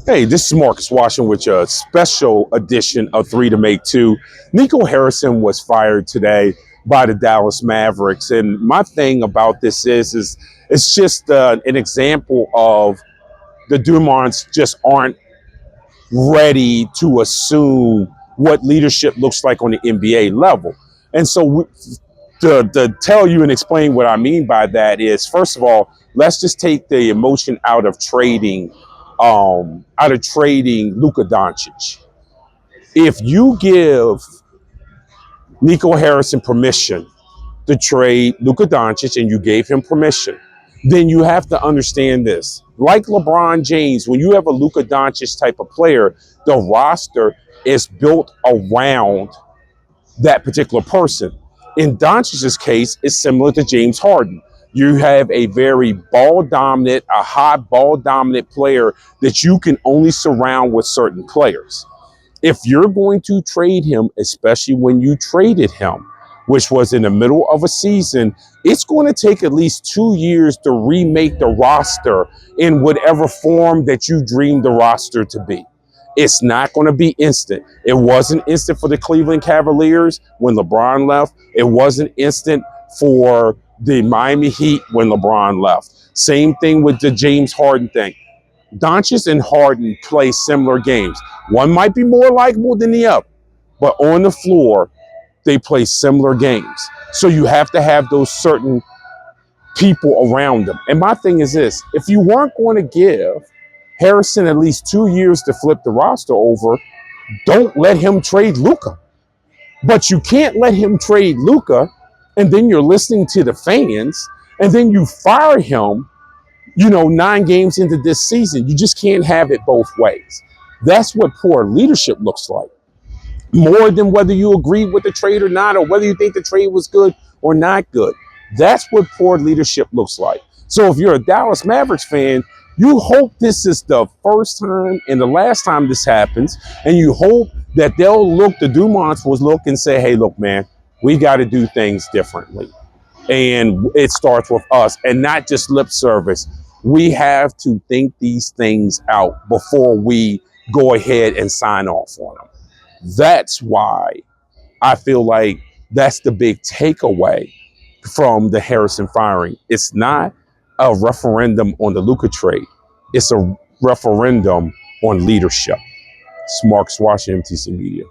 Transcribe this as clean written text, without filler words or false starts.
Hey, this is Marcus Washington with a special edition of Three to Make Two. Nico Harrison was fired today by the Dallas Mavericks, and my thing about this is it's just an example of the Dumars just aren't ready to assume what leadership looks like on the NBA level. And so to tell you and explain what I mean by that is, first of all, let's just take the emotion out of trading Luka Doncic. If you give Nico Harrison permission to trade Luka Doncic and you gave him permission, then you have to understand this. Like LeBron James, when you have a Luka Doncic type of player, the roster is built around that particular person. In Doncic's case, it's similar to James Harden. You have a very ball dominant, a high ball dominant player that you can only surround with certain players. If you're going to trade him, especially when you traded him, which was in the middle of a season, it's going to take at least 2 years to remake the roster in whatever form that you dreamed the roster to be. It's not going to be instant. It wasn't instant for the Cleveland Cavaliers when LeBron left. It wasn't instant for the Miami Heat when LeBron left. Same thing with the James Harden thing. Doncic and Harden play similar games. One might be more likable than the other, but on the floor, they play similar games. So you have to have those certain people around them. And my thing is this: if you weren't going to give Harrison at least 2 years to flip the roster over, don't let him trade Luka. But you can't let him trade Luka, and then you're listening to the fans, and then you fire him, 9 games into this season. You just can't have it both ways. That's what poor leadership looks like. More than whether you agree with the trade or not, or whether you think the trade was good or not good. That's what poor leadership looks like. So if you're a Dallas Mavericks fan, you hope this is the first time and the last time this happens, and you hope that the Dumars will look and say, hey, look, man, we got to do things differently. And it starts with us and not just lip service. We have to think these things out before we go ahead and sign off on them. That's why I feel like that's the big takeaway from the Harrison firing. It's not a referendum on the Luka trade. It's a referendum on leadership. It's Marcus Washington, MTC Media.